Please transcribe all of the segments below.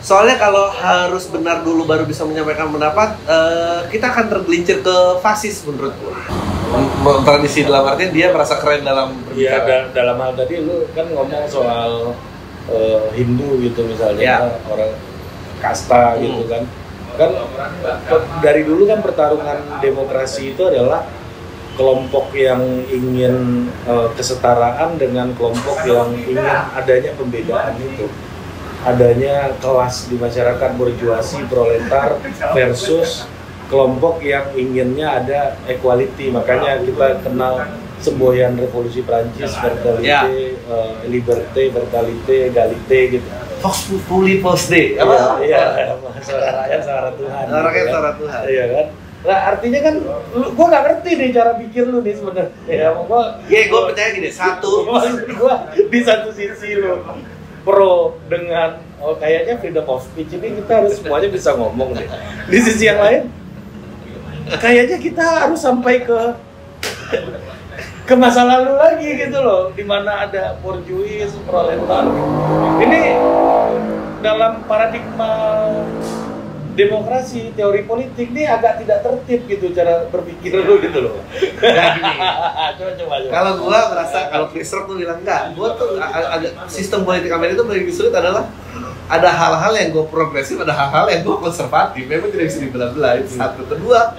Soalnya kalau harus benar dulu baru bisa menyampaikan pendapat, kita akan tergelincir ke fasis menurut gue. Tradisi dalam artian dia merasa keren dalam berbicara. Iya, dalam hal tadi lu kan ngomong soal Hindu gitu misalnya, orang kasta gitu kan. Kan dari dulu kan pertarungan demokrasi itu adalah kelompok yang ingin kesetaraan dengan kelompok yang ingin adanya pembedaan itu. Adanya kelas di masyarakat borjuasi, proletar versus kelompok yang inginnya ada equality. Makanya kita kenal semboyan revolusi Prancis, vertalité, liberté, vertalité, égalité gitu. Vox populi post day. Apa? Iya, suara rakyat suara Tuhan. Suara rakyat suara Tuhan. Iya kan? Nah, artinya kan gua nggak ngerti nih cara pikir lu nih sebenarnya. Ya, gua percaya gini, satu maksud gua di satu sisi lu pro dengan kayaknya freedom of speech ini kita harus semuanya bisa ngomong deh. Di sisi yang lain kayaknya kita harus sampai ke masa lalu lagi gitu loh, di mana ada borjuis, proletar. Ini dalam paradigma demokrasi, teori politik ini agak tidak tertib gitu cara berpikir lu gitu loh. Nah, gini. Coba. Kalau gua merasa, kalau Chris Rock tuh bilang enggak, gua tuh agak sistem politik Amerika itu paling sulit adalah ada hal-hal yang gua progresif, ada hal-hal yang gua konservatif. Memang tidak bisa dibelah-belah. Satu, kedua,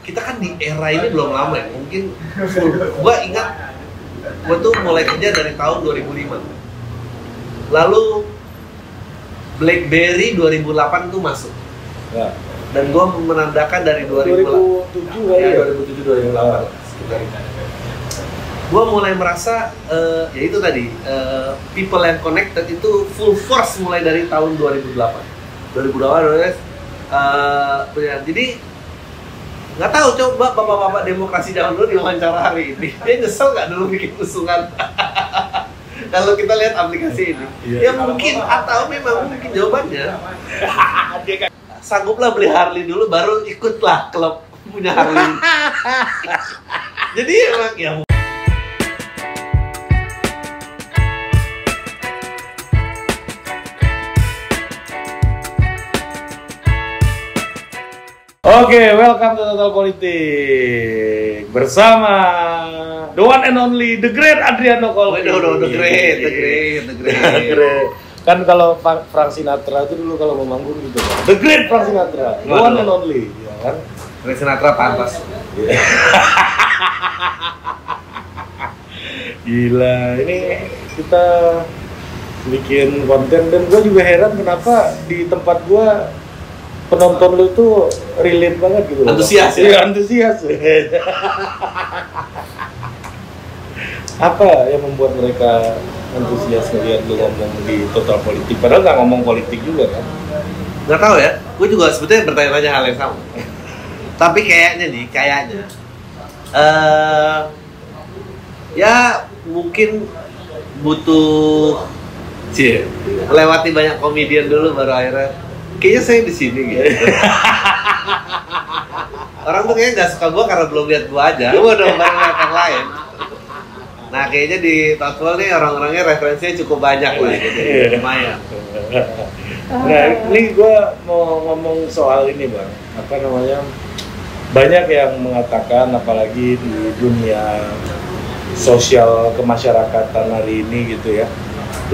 kita kan di era ini belum lama ya. Mungkin gua ingat gua tuh mulai kerja dari tahun 2005. Lalu BlackBerry 2008 tuh masuk. Ya. Dan gue menandakan dari 2007 ya 2007-2008 sekitar itu. Gue mulai merasa ya itu tadi people yang connected itu full force mulai dari tahun 2008. 2008 jadi nggak tahu, coba bapak-bapak demokrasi zaman dulu diwawancara hari ini dia nyesel nggak dulu bikin usungan. Kalau kita lihat aplikasi ini, ya mungkin atau memang mungkin jawabannya sangguplah beli Harley dulu, baru ikutlah klub punya Harley. Jadi emang ya. Oke, welcome to Total Politik bersama the one and only the great Adriano Colby. The great. Kan kalau Frank Sinatra itu dulu kalau mau manggung gitu kan. The great Frank Sinatra, the one and only, ya kan? Frank Sinatra pantas. Gila, ini kita bikin konten dan gue juga heran kenapa di tempat gue penonton lu tuh relate banget gitu loh. Antusias ya? Iya, antusias. Apa yang membuat mereka antusias ngeliat lu ngomong di Total Politik? Padahal nggak ngomong politik juga kan? Nggak tahu ya, gue juga sebetulnya bertanya-tanya hal yang sama. Tapi kayaknya ya mungkin butuh lewati banyak komedian dulu baru akhirnya kayaknya saya di sini gitu. Orang tuh kayaknya nggak suka gua karena belum lihat gua aja. Gua udah bareng lihat yang lain. Nah kayaknya di Total nih orang-orangnya referensinya cukup banyak lah, jadi lumayan. Nah ini gua mau ngomong soal ini bang, apa namanya? Banyak yang mengatakan apalagi di dunia sosial kemasyarakatan hari ini gitu ya.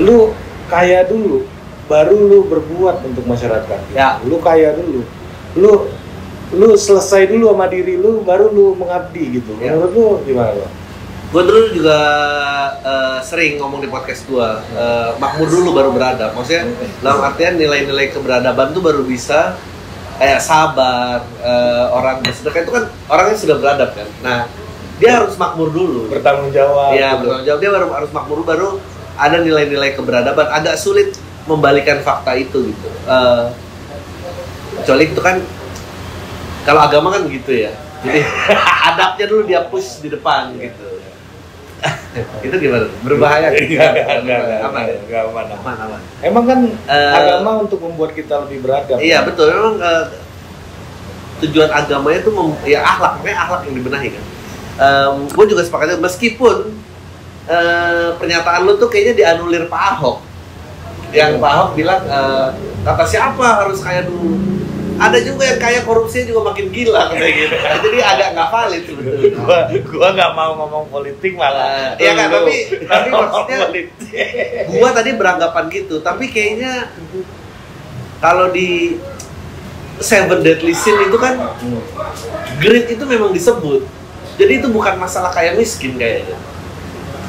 Lu kaya dulu, baru lu berbuat untuk masyarakat. Ya, lu kaya dulu. Lu selesai dulu sama diri lu, baru lu mengabdi gitu. Ya. Menurut lu gimana, Bang? Gue dulu juga sering ngomong di podcast gue, makmur dulu baru beradab. Maksudnya dalam artian nilai-nilai keberadaban tuh baru bisa kayak sabar, orang bersedekah itu kan orangnya sudah beradab kan. Nah, dia harus makmur dulu. Bertanggung jawab. Iya, bertanggung jawab. Dia harus makmur dulu, baru ada nilai-nilai keberadaban. Agak sulit membalikan fakta itu gitu. Kecuali itu kan kalau agama kan gitu ya. Jadi adabnya dulu dia push di depan gitu. Itu gimana? Berbahaya gitu? Aman. Emang kan agama untuk membuat kita lebih beradab. Iya kan? Betul. Memang tujuan agamanya itu ya akhlak, makanya akhlak yang dibenahi kan. Gue juga sepakatnya meskipun pernyataan lu tuh kayaknya dianulir Pak Ahok. Yang Pak Ahok bilang kata siapa harus kaya dulu. Ada juga yang kaya korupsinya juga makin gila kayak gitu. Jadi agak nggak valid sebetulnya. Gua nggak mau ngomong politik malah. Iya kan, tapi maksudnya gua tadi beranggapan gitu. Tapi kayaknya kalau di Seven Deadly Sin itu kan greed itu memang disebut. Jadi itu bukan masalah kaya miskin kayaknya.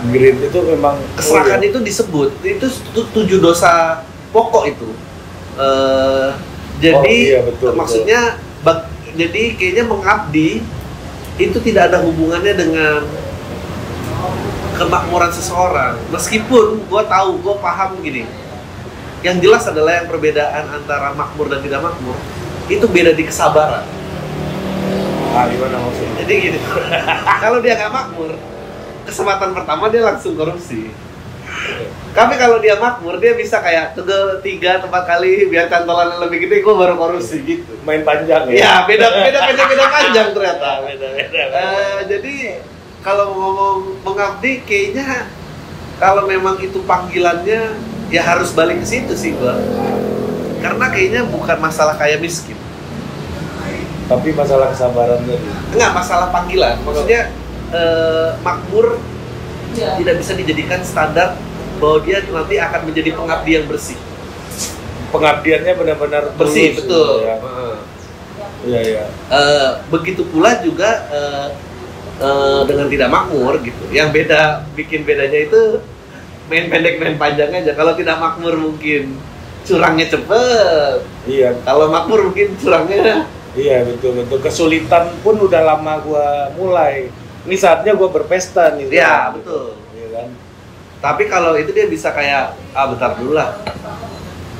Greed itu memang Keserakahan itu disebut. Itu 7 dosa pokok itu. Jadi betul, maksudnya jadi kayaknya mengabdi itu tidak ada hubungannya dengan kemakmuran seseorang. Meskipun gue paham gini. Yang jelas adalah yang perbedaan antara makmur dan tidak makmur itu beda di kesabaran. Gimana maksudnya? Jadi gini, kalau dia nggak makmur, kesempatan pertama dia langsung korupsi. Tapi kalau dia makmur, dia bisa kayak tunggu 3-4 kali biar cantolannya lebih gede, gue baru korupsi gitu. Main panjang ya? Ya, beda panjang ternyata. Beda. Jadi kalau ngomong mengabdi, kayaknya kalau memang itu panggilannya, ya harus balik ke situ sih gua. Karena kayaknya bukan masalah kaya miskin. Tapi masalah kesabaran tadi. Enggak, masalah panggilan. Maksudnya makmur tidak bisa dijadikan standar bahwa dia nanti akan menjadi pengabdi yang bersih. Pengabdiannya benar-benar Bersih, tulus, betul. Ya. Iya. Begitu pula juga dengan tidak makmur gitu. Yang bikin bedanya itu main pendek main panjang aja. Kalau tidak makmur mungkin curangnya cepet. Iya. Kalau makmur mungkin curangnya. Iya, betul. Kesulitan pun udah lama gua mulai. Ini saatnya gua berpesta nih. Iya, betul. Iya kan? Tapi kalau itu dia bisa kayak bentar dulu lah.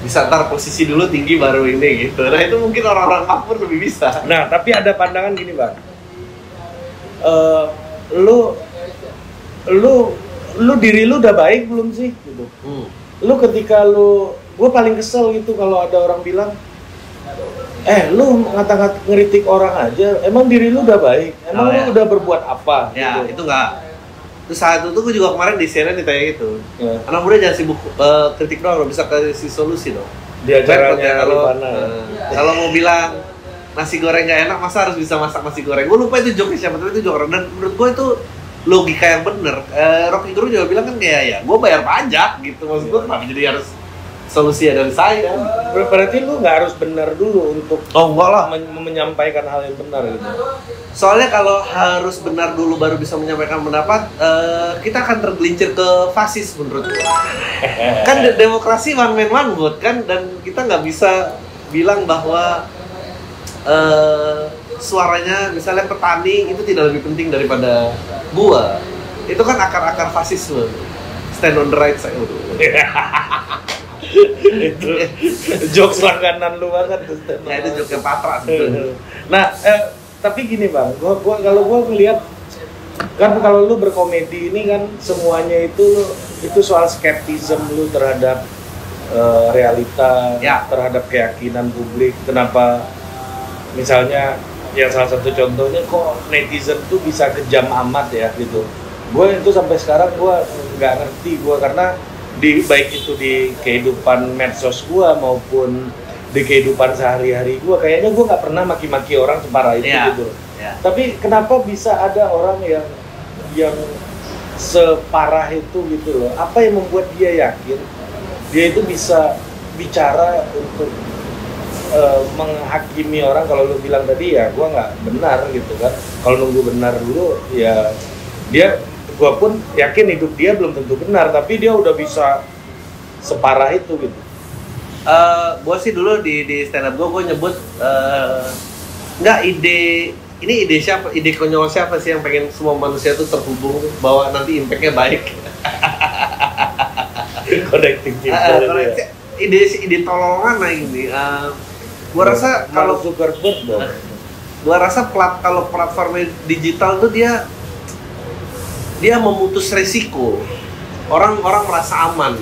Bisa ntar posisi dulu tinggi baru ini gitu. Nah, itu mungkin orang-orang makmur lebih bisa. Nah, tapi ada pandangan gini, Bang. Lu diri lu udah baik belum sih gitu. Lu ketika gue paling kesel gitu kalau ada orang bilang lu ngeritik orang aja, emang diri lu udah baik, emang lu udah berbuat apa ya gitu. Itu enggak. Terus saat itu gue juga kemarin di CNN ditanya gitu ya. Anak muda jangan sibuk kritik doang, bisa kasih solusi dong di acaranya kalau mau bilang nasi goreng gak enak, masa harus bisa masak nasi goreng. Gue lupa itu joke siapa, tapi itu joke orang. Dan menurut gue itu logika yang bener. Rocky Gerung juga bilang kan kayak ya gue bayar pajak gitu. Maksud gue kenapa jadi harus solusi dari saya? Berarti lu nggak harus benar dulu untuk enggak lah menyampaikan hal yang benar gitu. Soalnya kalau harus benar dulu baru bisa menyampaikan pendapat, kita akan tergelincir ke fasis menurut gue. Kan demokrasi one man one vote kan, dan kita nggak bisa bilang bahwa suaranya misalnya petani itu tidak lebih penting daripada gua. Itu kan akar-akar fasisme. Stand on the right side. Itu jokes langganan lu banget tuh. Nah, itu jokes yang patra sebetulnya. Nah, tapi gini Bang, kalau gua ngelihat kan kalau lu berkomedi ini kan semuanya itu soal skeptism lu terhadap realita, terhadap keyakinan publik. Kenapa misalnya yang salah satu contohnya kok netizen tuh bisa kejam amat ya gitu. Gue itu sampai sekarang gue nggak ngerti karena baik itu di kehidupan medsos gue maupun di kehidupan sehari-hari gue, kayaknya gue nggak pernah maki-maki orang separah itu gitu. Tapi kenapa bisa ada orang yang separah itu gitu loh? Apa yang membuat dia yakin dia itu bisa bicara untuk menghakimi orang? Kalau lu bilang tadi ya gue nggak benar gitu kan. Kalau nunggu benar dulu ya gue pun yakin hidup dia belum tentu benar, tapi dia udah bisa separah itu gitu. Gue sih dulu di stand up gue nyebut ide siapa, ide konyol siapa sih yang pengen semua manusia tuh terhubung bahwa nanti impactnya baik. Connecting people ide tolongan lah ini. Gua rasa kalau Zuckerberg dong. Gua rasa kalau platform digital tuh dia memutus resiko. Orang merasa aman.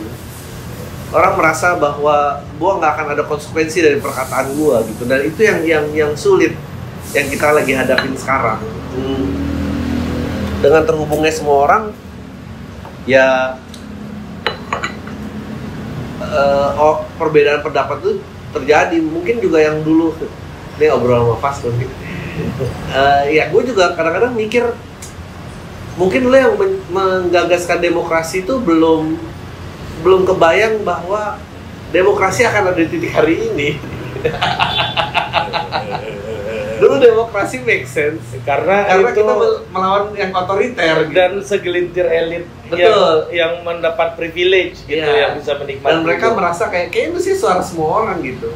Orang merasa bahwa gua nggak akan ada konsekuensi dari perkataan gua gitu. Dan itu yang sulit yang kita lagi hadapin sekarang. Dengan terhubungnya semua orang, ya perbedaan pendapat itu terjadi. Mungkin juga yang dulu ini obrolan sama Fas mungkin. Ya gue juga kadang-kadang mikir mungkin lo yang menggagaskan demokrasi itu belum kebayang bahwa demokrasi akan ada di titik hari ini. Dulu demokrasi make sense karena itu, kita melawan yang otoriter gitu. Dan segelintir elit yang mendapat privilege gitu yang bisa menikmati. Dan mereka merasa kayak itu sih suara semua orang gitu.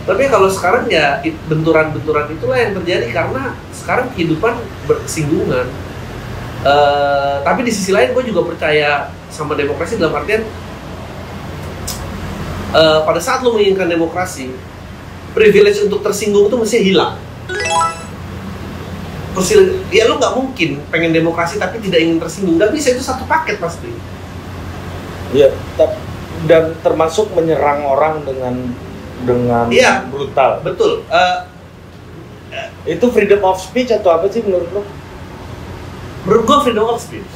Tapi kalau sekarang ya benturan-benturan itulah yang terjadi karena sekarang kehidupan bersinggungan. Tapi di sisi lain gue juga percaya sama demokrasi dalam artian pada saat lo menginginkan demokrasi, privilege untuk tersinggung itu mesti hilang. Ya lo nggak mungkin pengen demokrasi tapi tidak ingin tersinggung, nggak bisa, itu satu paket pasti. Iya, dan termasuk menyerang orang dengan brutal. Betul. Itu freedom of speech atau apa sih menurut lo? Menurut gue freedom of speech.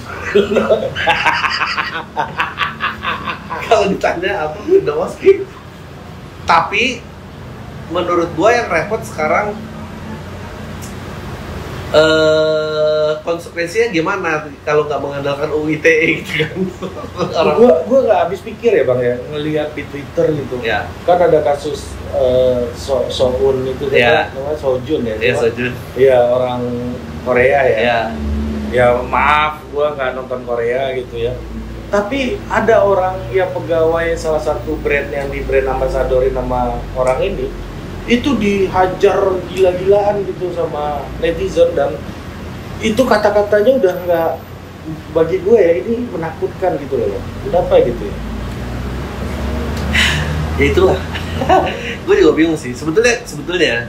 Kalau ditanya apa freedom of speech. Tapi menurut gue yang repot sekarang konsekuensinya gimana kalau nggak mengandalkan UU ITE gitu kan? Gue nggak habis pikir ya bang ya, ngelihat di Twitter gitu. Ya. Kan ada kasus Soun itu kan, namanya Sojun ya. Iya Sojun. Iya, orang Korea ya. Iya. Ya maaf, gue nggak nonton Korea gitu ya. Tapi ada orang yang pegawai salah satu brand yang di brand ambasadorin nama orang ini, itu dihajar gila-gilaan gitu sama netizen, dan itu kata-katanya udah nggak, bagi gue ya ini menakutkan gitu loh. Kenapa gitu ya? Ya itulah. Gue juga bingung sih. Sebetulnya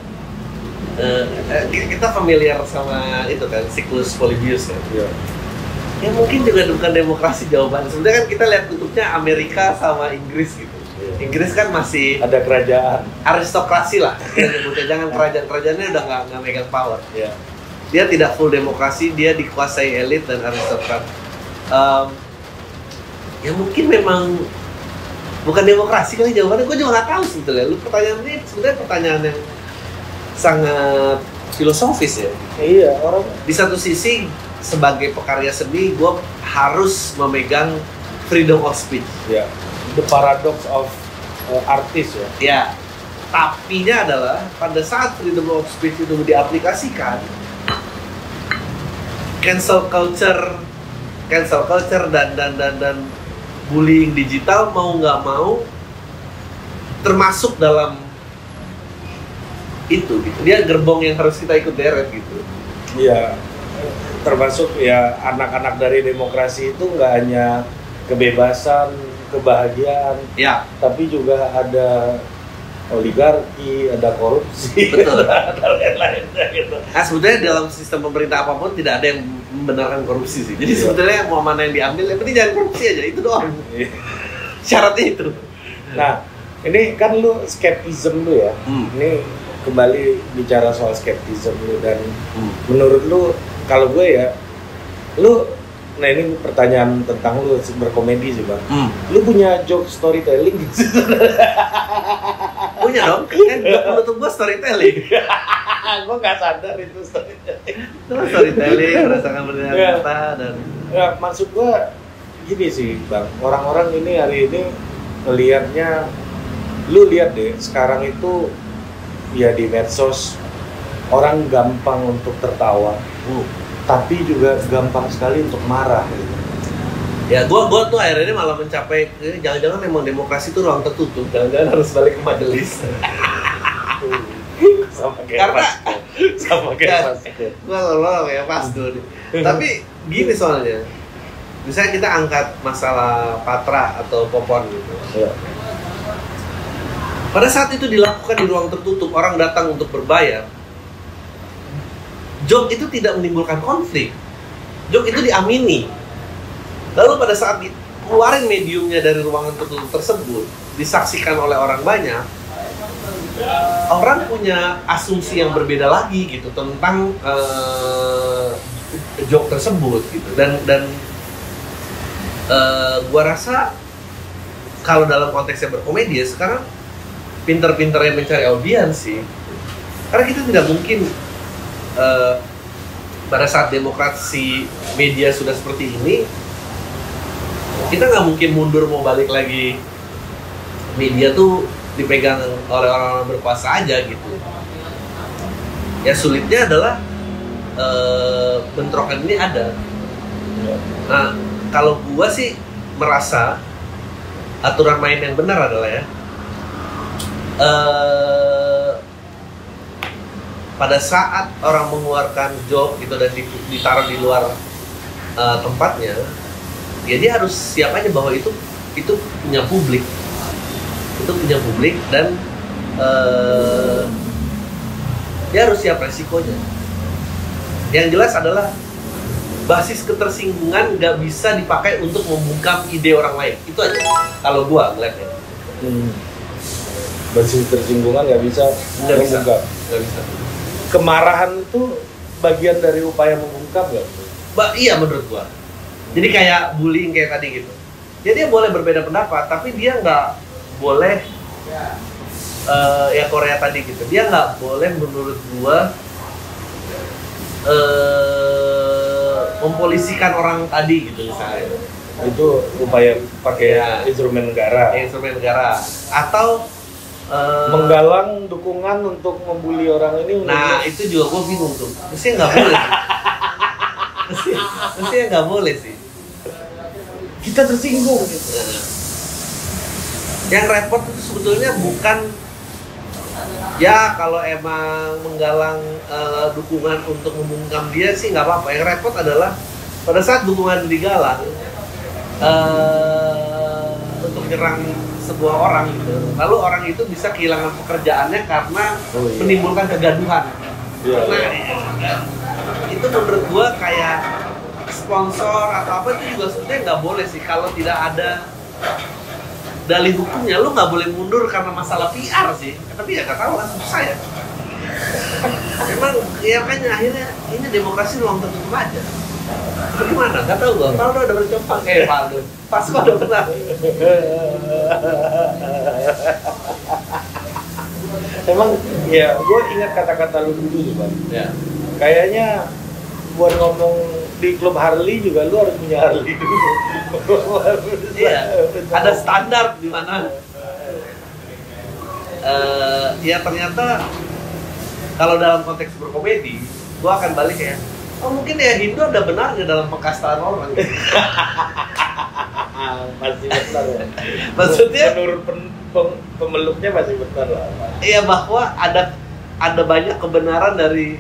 kita familiar sama itu kan, siklus Polybius kan. Ya. Ya mungkin juga bukan demokrasi jawaban. Sebenarnya kan kita lihat bentuknya Amerika sama Inggris gitu. Inggris kan masih ada kerajaan aristokrasi lah, jangan kerajaannya udah nggak megang power. Yeah. Dia tidak full demokrasi, dia dikuasai elit dan aristokrat. Ya mungkin memang bukan demokrasi kali jawabannya. Gue juga nggak tahu sebetulnya. Lu pertanyaan ini sebenarnya pertanyaan yang sangat filosofis ya. Iya, orang di satu sisi sebagai pekarya seni gue harus memegang freedom of speech. Yeah. The paradox of artis ya. Ya, tapinya adalah pada saat freedom of speech itu diaplikasikan, cancel culture dan bullying digital mau nggak mau termasuk dalam itu gitu. Dia gerbong yang harus kita ikut deret gitu. Iya, termasuk ya anak-anak dari demokrasi itu nggak hanya kebebasan, kebahagiaan, ya, tapi juga ada oligarki, ada korupsi, betul, ada lain-lainnya gitu. Nah sebetulnya dalam sistem pemerintah apapun tidak ada yang membenarkan korupsi sih. Jadi sebetulnya mau mana yang diambil, yang penting jangan korupsi aja, itu doang. Syaratnya itu. Nah ini kan lu skeptism lu ya. Ini kembali bicara soal skeptism lu, dan menurut lu, kalau gue ya, nah ini pertanyaan tentang lu berkomedi sih bang. Lu punya joke storytelling gitu? Punya dong, kan penutup gua storytelling. Gua nggak sadar itu storytelling. Storytelling, merasakan bernyata dan. Ya maksud gua gini sih bang, orang-orang ini hari ini ngelihatnya, lu lihat deh sekarang itu ya di medsos orang gampang untuk tertawa. Tapi juga gampang sekali untuk marah gitu. Ya, gua tuh akhirnya malah mencapai jangan-jangan memang demokrasi itu ruang tertutup, jangan-jangan harus balik ke majelis. Sama kayak pas. Gua lolong ya pas tuh. Tapi gini soalnya, misalnya kita angkat masalah Patra atau Popon gitu. Ya. Pada saat itu dilakukan di ruang tertutup, orang datang untuk berbayar. Joke itu tidak menimbulkan konflik. Joke itu diamini. Lalu pada saat dikeluarin mediumnya dari ruangan tertutup tersebut, disaksikan oleh orang banyak, orang punya asumsi yang berbeda lagi gitu tentang joke tersebut gitu. Dan Gua rasa kalau dalam konteksnya berkomedi ya sekarang pinter-pinternya mencari audiens sih, karena kita tidak mungkin pada saat demokrasi media sudah seperti ini, kita nggak mungkin mundur mau balik lagi media tuh dipegang oleh orang-orang berkuasa aja gitu. Ya sulitnya adalah bentrokan ini ada. Nah, kalau gua sih merasa aturan main yang benar adalah ya pada saat orang mengeluarkan joke gitu dan ditaruh di luar tempatnya, ya dia harus siap aja bahwa itu punya publik, dan dia harus siap resikonya. Yang jelas adalah basis ketersinggungan nggak bisa dipakai untuk membungkam ide orang lain. Itu aja kalau gua ngeliatnya. Basis ketersinggungan nggak bisa membungkam. Nggak bisa. Kemarahan itu bagian dari upaya membungkam nggak? Iya menurut gua. Jadi kayak bullying kayak tadi gitu. Jadi dia boleh berbeda pendapat, tapi dia nggak boleh ya Korea tadi gitu. Dia nggak boleh menurut gua mempolisikan orang tadi gitu misalnya. Itu upaya pakai instrumen negara. Atau menggalang dukungan untuk membuli orang ini. Nah itu juga gue bingung tuh. Mestinya nggak boleh. Mestinya nggak boleh sih. Kita tersinggung gitu. Yang repot itu sebetulnya bukan ya kalau emang menggalang dukungan untuk membungkam dia sih nggak apa-apa. Yang repot adalah pada saat dukungan digalang untuk menyerang sebuah orang gitu, lalu orang itu bisa kehilangan pekerjaannya karena menimbulkan kegaduhan. Nah, itu menurut gua kayak sponsor atau apa itu juga sebenarnya nggak boleh sih kalau tidak ada dalih hukumnya. Lu nggak boleh mundur karena masalah PR sih, tapi ya nggak tahu lah, susah ya. Emang ya kan akhirnya ini demokrasi ruang tertutup aja. Bagaimana? Gak tau gue. Faldo udah bercoba Faldo. Pasco udah pernah. Emang ya, gue ingat kata-kata lu dulu tuh Bang. Ya. Kayaknya buat ngomong di klub Harley juga lu harus punya Harley dulu. Iya. Ada standar di mana. Ya ternyata kalau dalam konteks berkomedi, gue akan balik ya. Oh mungkin ya Hindu ada benarnya dalam pengkastaan orang. Pasti benar ya. Maksudnya menurut pemeluknya pasti benar lah. Iya bahwa ada banyak kebenaran dari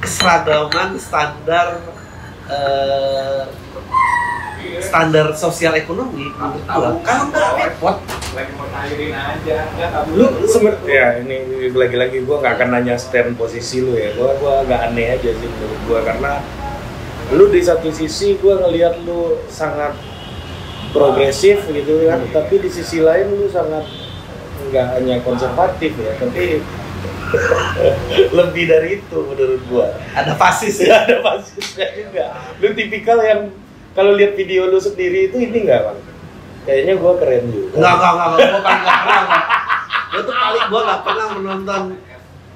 keseragaman standar sosial ekonomi. Kalau nggak repot. Lagi mau cairin aja. Lu sebenarnya ini lagi-lagi gue nggak akan nanya stand posisi lu ya. Gue agak aneh aja sih menurut gue, karena lu di satu sisi gue ngelihat lu sangat progresif gitu kan, tapi di sisi lain lu sangat nggak hanya konservatif ya, tapi lebih dari itu menurut gue. Ada fasis ya, ada fasisnya juga. Lu tipikal yang kalau lihat video lu sendiri itu ini nggak Bang? Kayaknya gue keren juga. Enggak, gue paling nggak pernah. Gue nggak pernah menonton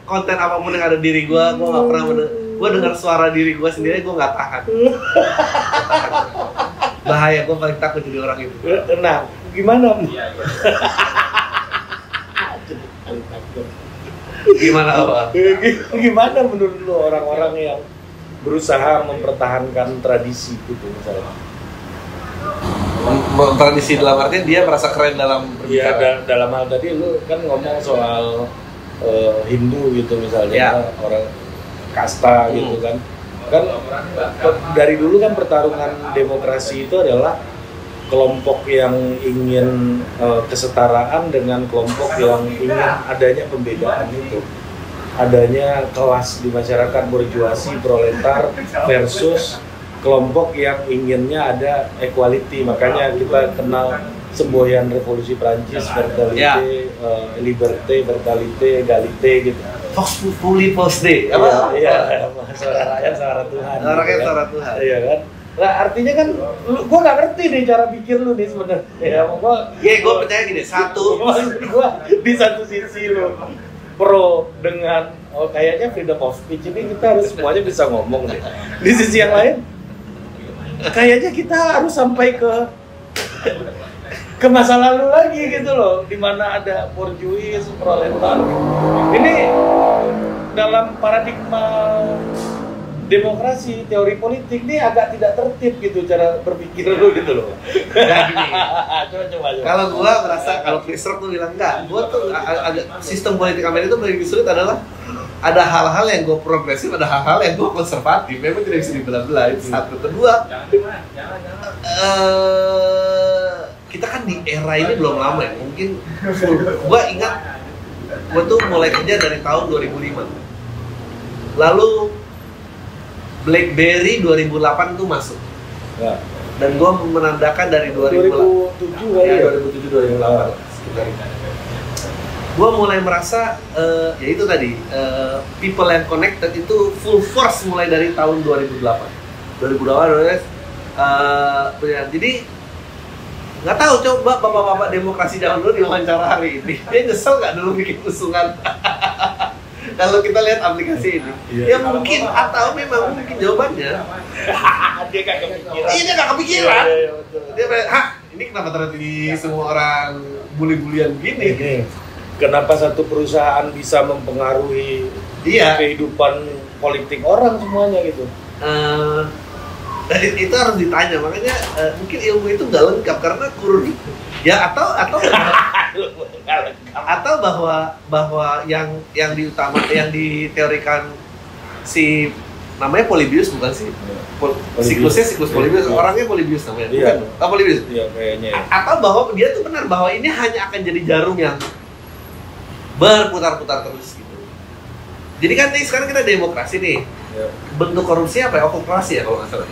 konten apapun yang ada diri gue nggak pernah gue dengar suara diri gue sendiri, gue nggak tahan. Bahaya, gue paling takut jadi orang itu. Nah, gimana? Gimana menurut lu orang-orang yang berusaha mempertahankan tradisi gitu misalnya? Tradisi dalam artian dia merasa keren dalam berbicara. Iya, dalam hal tadi lu kan ngomong soal Hindu gitu misalnya, ya. Orang kasta gitu kan dari dulu kan pertarungan demokrasi itu adalah kelompok yang ingin kesetaraan dengan kelompok yang ingin adanya pembedaan itu, adanya kelas di masyarakat borjuasi proletar versus kelompok yang inginnya ada equality. Makanya kita kenal semboyan revolusi Prancis, vertalite, liberté, vertalite, egalite gitu. Vox populi post day. Iya, suara rakyat suara Tuhan. Suara rakyat suara Tuhan. Iya kan? Nah, artinya kan gue nggak ngerti nih cara pikir lu nih sebenarnya. Ya, gue percaya gini, satu. Gue di satu sisi lu pro dengan kayaknya freedom of speech ini kita harus semuanya bisa ngomong deh. Di sisi yang lain, kayaknya kita harus sampai ke masa lalu lagi gitu loh, di mana ada borjuis, proletar. Ini dalam paradigma demokrasi, teori politik ini agak tidak tertib gitu cara berpikir lu gitu loh. Nah, gini. Coba. Kalau gua merasa kalau Chris Rock tuh bilang enggak, gua tuh agak sistem politik Amerika itu paling sulit adalah ada hal-hal yang gua progresif, ada hal-hal yang gua konservatif. Memang tidak bisa dibelah-belah. Itu satu. Kedua, kita kan di era ini belum lama ya. Mungkin gua ingat gua tuh mulai kerja dari tahun 2005. Lalu BlackBerry 2008 tuh masuk. Ya. Dan gua menandakan dari 2007 ya, 2007 2008 sekitar itu. Gua mulai merasa ya itu tadi people yang connected itu full force mulai dari tahun 2008. Jadi nggak tahu, coba bapak-bapak demokrasi zaman dulu diwawancara hari ini, dia nyesel nggak dulu bikin usungan? Kalau kita lihat aplikasi ini, ya mungkin atau memang mungkin jawabannya dia nggak kepikiran. Iya, dia nggak kepikiran. Dia bilang, ini kenapa terjadi semua orang bully-bulian gini? Kenapa satu perusahaan bisa mempengaruhi kehidupan politik orang semuanya gitu? Itu harus ditanya, makanya mungkin ilmu itu nggak lengkap karena kurun ya atau bahwa yang diteorikan si namanya Polybius bukan sih? Siklus Polybius, orangnya Polybius namanya, bukan? Polybius? Iya kayaknya. Atau bahwa dia tuh benar bahwa ini hanya akan jadi jarum yang berputar-putar terus gitu. Jadi kan sekarang kita demokrasi nih. Ya. Bentuk korupsi apa ya? Okupasi ya kalau nggak salah.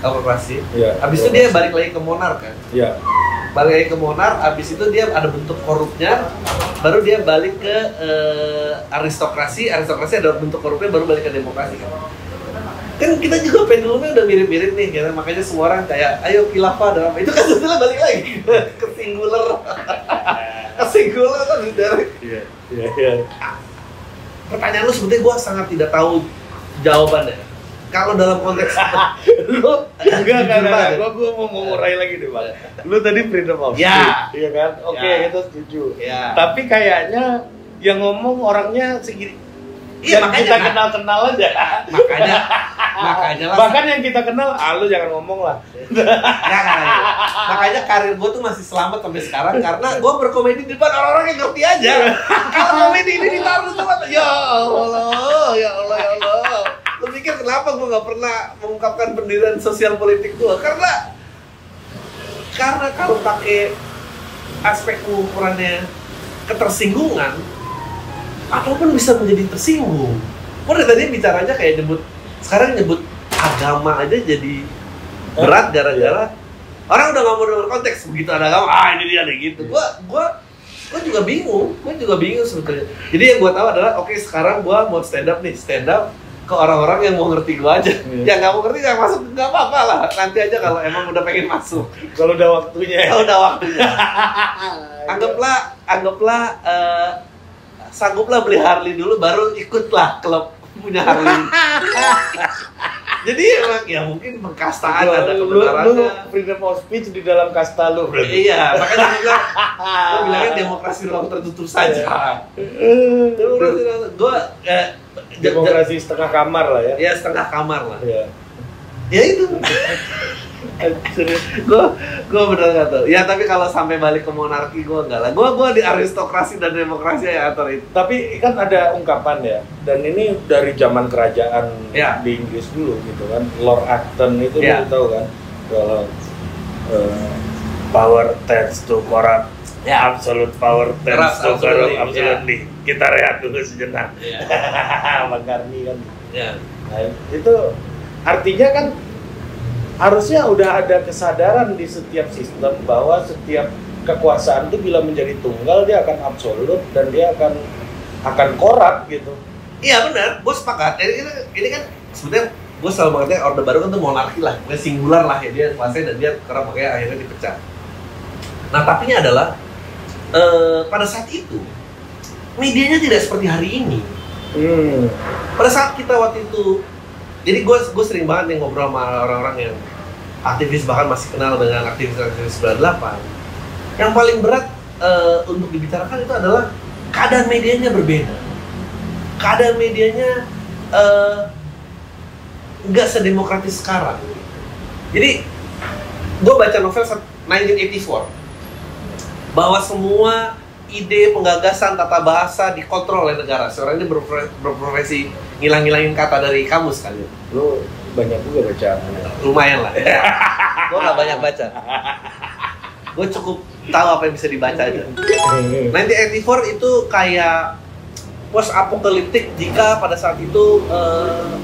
Okupasi. Ya, abis itu dia balik lagi ke monar kan? Iya. Balik lagi ke monar, abis itu dia ada bentuk korupnya, baru dia balik ke aristokrasi ada bentuk korupnya, baru balik ke demokrasi kan? Kan kita juga pendulumnya udah mirip-mirip nih, gitu. Makanya semua orang kayak, ayo khilafah dan apa, itu kan setelah balik lagi ke singular. Ke singular kan dari. Iya. Pertanyaan lu sebetulnya gue sangat tidak tahu jawabannya. Kalau dalam konteks lu enggak, gua mau mengurai lagi deh, Bang. Lu tadi freedom of speech, iya kan? Oke, itu setuju. Ya. Tapi kayaknya yang ngomong orangnya segini. Iya, makanya kita kenal-kenal aja. Makanya lah. Bahkan yang kita kenal, lu jangan ngomong lah. Makanya karir gue tuh masih selamat sampai sekarang karena gue berkomedi di depan orang-orang yang ngerti aja. Kalau komedi ini ditaruh di tempat, ya Allah. Lu pikir kenapa gue nggak pernah mengungkapkan pendirian sosial politik gue? Karena kalau pakai aspek pengukurannya ketersinggungan, apapun bisa menjadi tersinggung. Gue dari tadi bicaranya kayak sekarang nyebut agama aja jadi berat gara-gara orang udah nggak mau denger konteks. Begitu ada agama, ini dia deh gitu. Gue juga bingung sebetulnya. Jadi yang gue tahu adalah oke, sekarang gue mau stand up ke orang-orang yang mau ngerti gue aja. Yang nggak mau ngerti nggak masuk, nggak apa-apa lah. Nanti aja kalau emang udah pengen masuk. Kalau udah waktunya. Anggaplah sangguplah beli Harley dulu, baru ikutlah klub punya Harley. Jadi emang ya mungkin pengkastaan ada kebenarannya. Lu freedom of speech di dalam kasta lu berarti. Iya, makanya juga gue bilangnya demokrasi ruang tertutup saja. Demokrasi setengah kamar lah ya. Ya setengah kamar lah. Ya itu. Gue bener nggak tahu. Ya tapi kalau sampai balik ke monarki gue enggak lah. Gue di aristokrasi dan demokrasi ya atur itu. Tapi kan ada ungkapan ya. Dan ini dari zaman kerajaan di Inggris dulu gitu kan. Lord Acton itu lu tahu kan. Kalau power tends to corrupt. Absolute power tends to corrupt. Absolutely. Kita rehat dulu sejenak. Bang Karni kan. Nah, itu artinya kan harusnya udah ada kesadaran di setiap sistem bahwa setiap kekuasaan itu bila menjadi tunggal dia akan absolut dan dia akan korup gitu. Iya benar, gue sepakat. Ini kan sebenarnya gue selalu mengerti Orde Baru kan tuh monarki lah, singular lah ya, dia kuasai dan dia karena makanya akhirnya dipecah. Nah tapinya adalah pada saat itu medianya tidak seperti hari ini. Pada saat kita waktu itu, jadi gue sering banget nih ngobrol sama orang-orang yang aktivis, bahkan masih kenal dengan aktivis 98. Yang paling berat untuk dibicarakan itu adalah keadaan medianya berbeda. Keadaan medianya nggak sedemokratis sekarang. Jadi gue baca novel 1984 bahwa semua ide, penggagasan, tata bahasa dikontrol oleh negara. Seorang ini berprofesi ngilang-ngilangin kata dari kamus kan. Lu banyak juga baca. Lumayan lah. Gue nggak banyak baca. Gue cukup tahu apa yang bisa dibaca aja. 1984 itu kayak post apokaliptik jika pada saat itu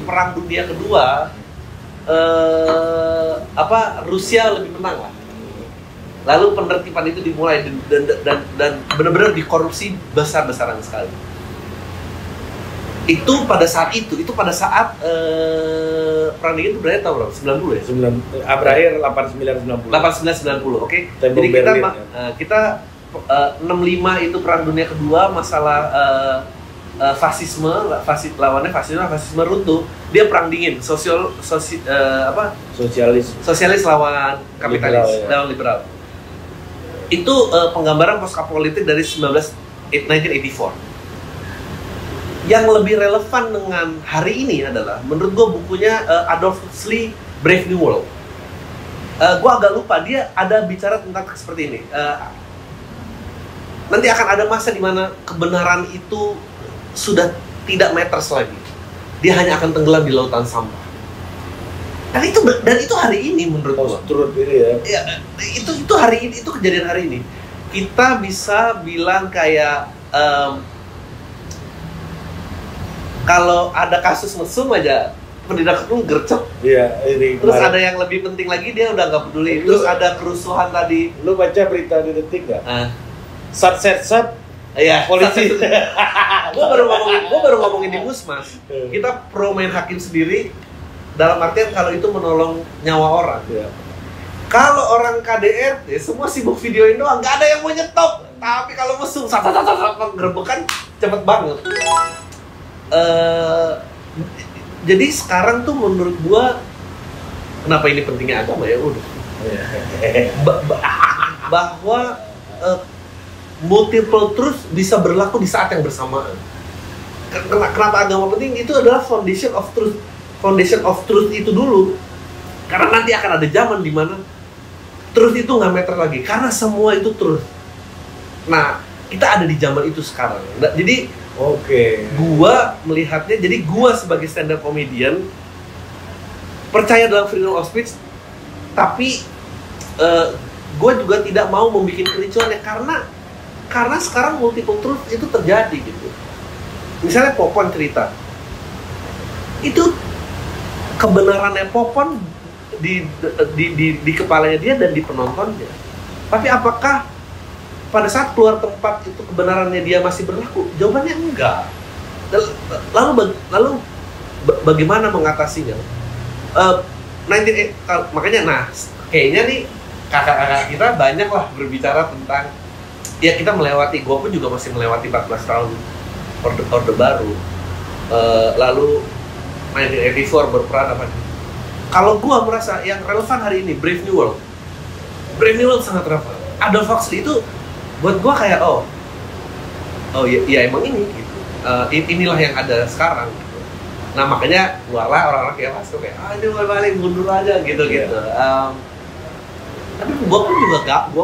perang dunia kedua Rusia lebih menang lah. Lalu penertiban itu dimulai dan benar-benar dikorupsi besar-besaran sekali. Itu pada saat perang dingin itu berakhir tahun berapa? 90 ya? Berakhir 89-90. 89-90, oke. Jadi Berlin, kita 65 itu perang dunia kedua, masalah fasisme runtuh. Dia perang dingin, sosialis lawan kapitalis, lawan liberal. Itu penggambaran post apokaliptik dari 1984. Yang lebih relevan dengan hari ini adalah menurut gue bukunya Adolf Huxley, Brave New World. Gue agak lupa, dia ada bicara tentang seperti ini. Nanti akan ada masa di mana kebenaran itu sudah tidak matters lagi. Dia hanya akan tenggelam di lautan sampah. Dan itu hari ini menurut gue. Turut ini ya. Itu hari ini, itu kejadian hari ini. Kita bisa bilang kayak kalau ada kasus mesum aja pendidak hukum gercep. Iya, ini. Terus ada yang lebih penting lagi, dia udah nggak peduli. Terus ada kerusuhan tadi. Lu baca berita di Detik nggak? Sat. Iya, polisi. Gue baru ngomongin di Musmas. Kita pro main hakim sendiri dalam artian kalau itu menolong nyawa orang. Iya. Kalau orang KDRT semua sibuk videoin doang, nggak ada yang mau nyetop. Tapi kalau mesum, gerebekan cepet banget. Jadi sekarang tuh menurut gua kenapa ini pentingnya agama ya udah bahwa multiple truth bisa berlaku di saat yang bersamaan. Kenapa agama penting? Itu adalah foundation of truth itu dulu, karena nanti akan ada zaman di mana truth itu nggak matter lagi karena semua itu truth. Nah, kita ada di zaman itu sekarang. Jadi gua melihatnya, jadi gua sebagai stand up comedian percaya dalam freedom of speech, tapi gua juga tidak mau membuat kericuan ya, karena sekarang multiple truth itu terjadi gitu. Misalnya Popon cerita, itu kebenarannya Popon di kepalanya dia dan di penontonnya. Tapi apakah pada saat keluar tempat itu kebenarannya dia masih berlaku? Jawabannya enggak. Lalu bagaimana mengatasinya? Makanya kayaknya nih kakak-kakak kita banyak lah berbicara tentang ya kita melewati, gua pun juga masih melewati 14 tahun Orde Baru. Lalu 1984 berperan apa? Kalau gua merasa yang relevan hari ini Brave New World. Brave New World sangat relevan. Adolf Huxley itu buat gua kayak ya emang ini gitu. Inilah yang ada sekarang gitu. Nah makanya keluarlah orang-orang kayak masuk kayak ini balik mundur aja gitu. Tapi gua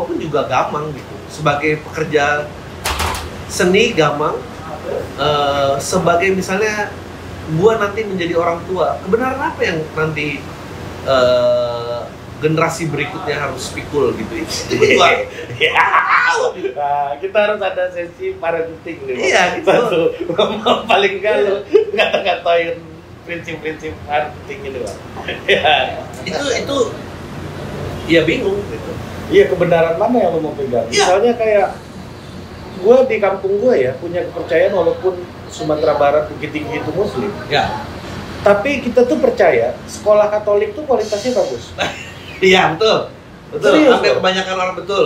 pun juga gamang gitu. Sebagai pekerja seni gamang, sebagai misalnya gua nanti menjadi orang tua, kebenaran apa yang nanti generasi berikutnya harus pikul gitu. Itu juga. Kita harus ada sesi parenting nih. Iya, gitu. Paling enggak lu ngata-ngatain prinsip-prinsip parenting ini, Bang. Itu ya bingung gitu. Iya, kebenaran mana yang lu mau pegang? Misalnya kayak gue di kampung gue ya punya kepercayaan walaupun Sumatera Barat Bukit Tinggi itu Muslim. Ya. Tapi kita tuh percaya sekolah Katolik tuh kualitasnya bagus. Iya, betul. Betul, Serius, hampir bro. kebanyakan orang betul.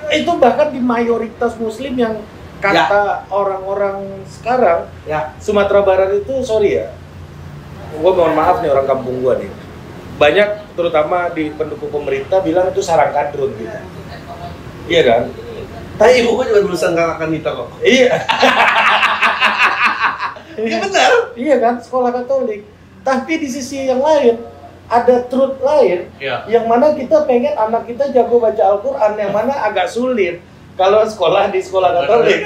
Itu bahkan di mayoritas Muslim yang kata orang-orang sekarang, Ya, Sumatera Barat itu, sorry ya, gue mohon maaf nih orang kampung gue nih, banyak terutama di pendukung pemerintah bilang itu sarang kadrun gitu. Iya kan? tapi ibu gue juga lulusan Karakanita kok. Iya. Iya benar. Iya kan, sekolah Katolik. Tapi di sisi yang lain ada truth lain, Iya. yang mana kita pengen anak kita jago baca Al-Quran, yang mana agak sulit kalau sekolah di sekolah Katolik.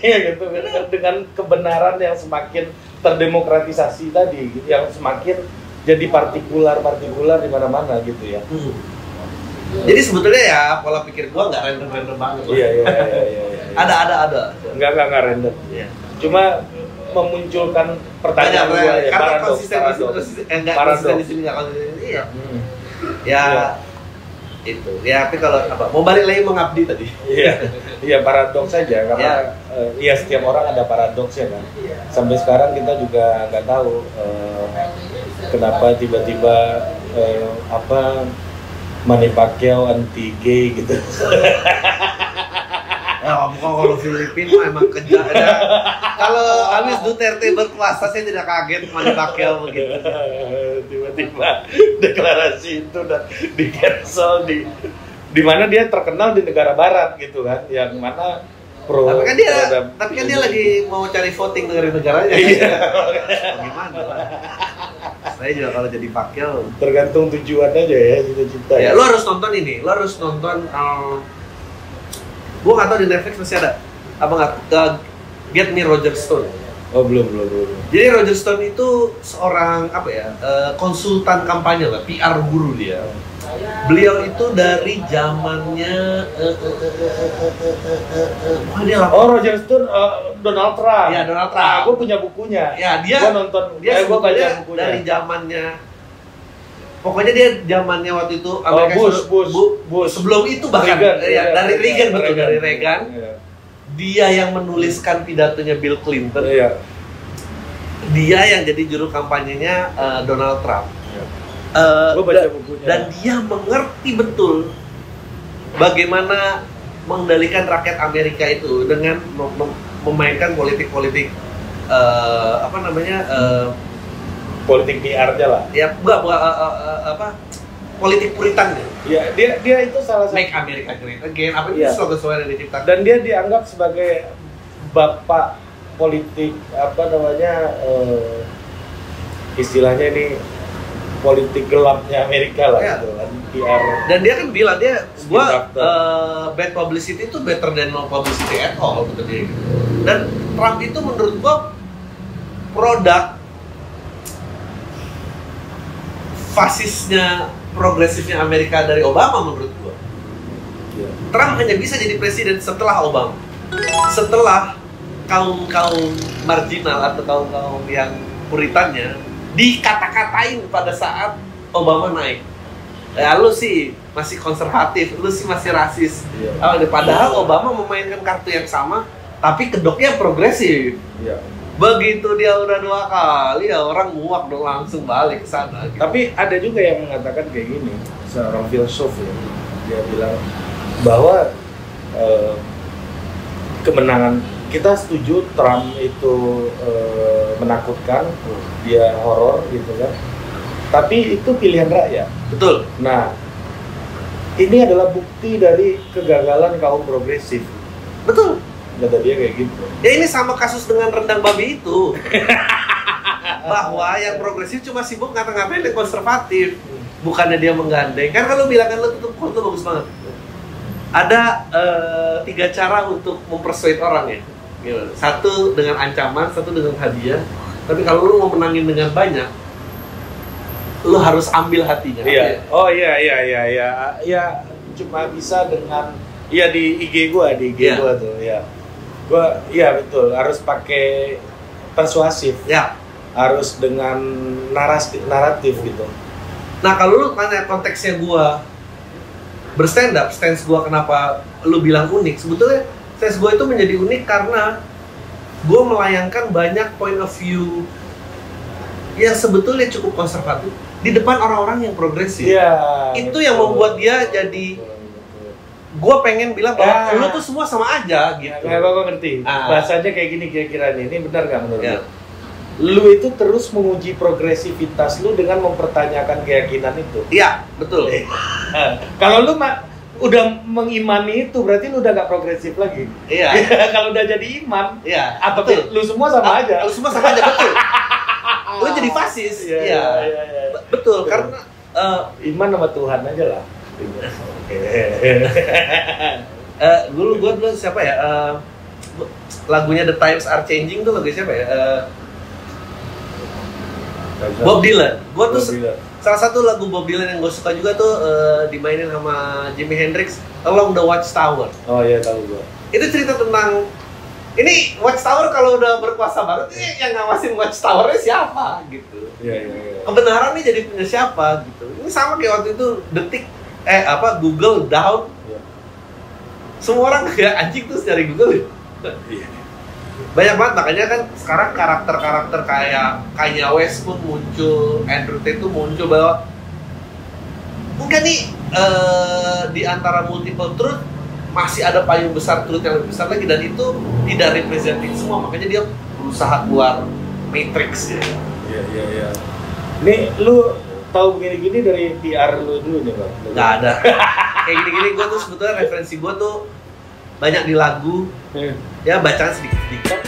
Iya gitu, dengan kebenaran yang semakin terdemokratisasi tadi, gitu, yang semakin jadi partikular di mana-mana gitu ya. Jadi sebetulnya ya pola pikir gua nggak random banget. Iya. Ada. Enggak random. Iya. Cuma memunculkan pertanyaan Banyak, gua ya, karena paradoks. nggak konsisten di sini nggak konsisten di sini. Iya. Ya itu. Ya tapi kalau apa? Mau balik lagi mengabdi tadi. Iya paradoks saja karena ya setiap orang ada paradoksnya kan. Sampai sekarang kita juga nggak tahu kenapa tiba-tiba Manny Pacquiao anti gay gitu. Ya, kalau Filipina emang kejam. Kalau habis Duterte berkuasa saya tidak kaget Manny Pacquiao begitu. Tiba-tiba deklarasi itu dan di cancel di mana dia terkenal di negara barat gitu kan, yang mana pro. Tapi kan dia lagi mau cari voting dari negaranya. Iya. Gimana lah. Saya juga kalau jadi Pacquiao Tergantung tujuan aja ya, cita-cita. ya, lo harus nonton ini. Lo harus nonton gua nggak tahu di Netflix masih ada apa nggak, Get Me Roger Stone. Oh belum. Jadi Roger Stone itu seorang apa ya, konsultan kampanye lah, PR guru dia. Beliau itu dari zamannya Roger Stone, Donald Trump. Ya, Donald Trump. Gue punya bukunya. Ya, dia Gue nonton. dia Gue baca sebetulnya bukunya. dari zamannya. Pokoknya dia zamannya waktu itu Amerika Bush. sebelum itu bahkan dari Reagan betul, dari Reagan. Iya. Dia yang menuliskan pidatonya Bill Clinton. Iya. Dia yang jadi juru kampanyenya Donald Trump. Gue baca bukunya. Dan dia mengerti betul bagaimana mengendalikan rakyat Amerika itu dengan memainkan politik-politik politik PR-nya lah. ya politik Puritan. Ya, dia itu salah satu. Make America Great Again. Apa itu Iya. slogan-slogan yang diciptakan? Dan dia dianggap sebagai bapak politik istilahnya ini politik gelapnya Amerika lah Ya. gitu kan, PR. Dan dia kan bilang gua Doctor. bad publicity itu better than no publicity at all gitu dia. Dan Trump itu menurut gua produk fasisnya progresifnya Amerika dari Obama menurut gua. Ya. Trump hanya bisa jadi presiden setelah Obama. Setelah kaum-kaum marginal atau kaum-kaum yang puritannya dikata-katain pada saat Obama naik. Ya lu sih masih konservatif, lu sih masih rasis. Iya. Padahal Obama memainkan kartu yang sama, tapi kedoknya progresif. Iya. Begitu dia udah 2 kali, ya orang muak dong langsung balik ke sana. Gitu. Tapi ada juga yang mengatakan kayak gini, seorang filsuf ya, dia bilang bahwa kemenangan, kita setuju Trump itu menakutkan, dia horor gitu kan, tapi itu pilihan rakyat. Betul. Nah, ini adalah bukti dari kegagalan kaum progresif. Betul. Kata dia kayak gitu. Ya ini sama kasus dengan rendang babi itu. Bahwa yang progresif cuma sibuk ngata-ngatain yang konservatif. Bukannya dia menggandeng. Kan kalau bilang kan lo tutup konten bagus banget. Ada 3 cara untuk mempersuade orang ya. Gitu. 1 dengan ancaman, 1 dengan hadiah. Tapi kalau lo mau menangin dengan banyak, lo harus ambil hatinya. Iya. Oh iya. Ya cuma bisa dengan di IG gua tuh ya. Gua betul, harus pakai persuasif. Ya. Harus dengan naratif gitu. Nah, kalau lu tanya konteksnya gua berstand up, stance gua kenapa lu bilang unik? Sebetulnya stance gua itu menjadi unik karena gua melayangkan banyak point of view yang sebetulnya cukup konservatif di depan orang-orang yang progresif. Iya. Itu yang membuat dia jadi gue pengen bilang bahwa lu tuh semua sama aja gitu. Kayak gue ngerti. Bahasanya kayak gini kira-kira nih. Ini benar nggak menurut lu? Lu itu terus menguji progresivitas lu dengan mempertanyakan keyakinan itu. Iya, betul. Kalau lu udah mengimani itu berarti lu udah nggak progresif lagi. Iya. Kalau udah jadi iman, atau lu semua sama aja. Lu semua sama aja, betul. Lu jadi fasis. Iya. Betul, karena iman sama Tuhan aja lah. Dulu siapa ya? Lagunya The Times Are Changing tuh lagu siapa ya? Bob Dylan. Gua tuh salah satu lagu Bob Dylan yang gue suka juga tuh dimainin sama Jimi Hendrix, Along the Watchtower. Oh iya, tahu gua. Itu cerita tentang ini Watchtower kalau udah berkuasa banget, yang ngawasin Watchtower-nya siapa gitu. Iya. Kebenaran nih jadi punya siapa gitu. Ini sama kayak waktu itu Google down. Iya. Semua orang kayak anjing tuh cari Google. Iya. Banyak banget, makanya kan sekarang karakter-karakter kayak Kanye West pun muncul, Andrew Tate tuh muncul bahwa enggak nih di antara multiple truth masih ada payung besar truth yang lebih besar lagi, dan itu tidak representing semua, makanya dia berusaha keluar matrix ya. Iya. Nih lu tahu begini-gini dari PR lu dulu nih Bang? Nggak ada. Kayak gini-gini gue tuh sebetulnya referensi gue tuh banyak di lagu, ya bacaan sedikit-sedikit.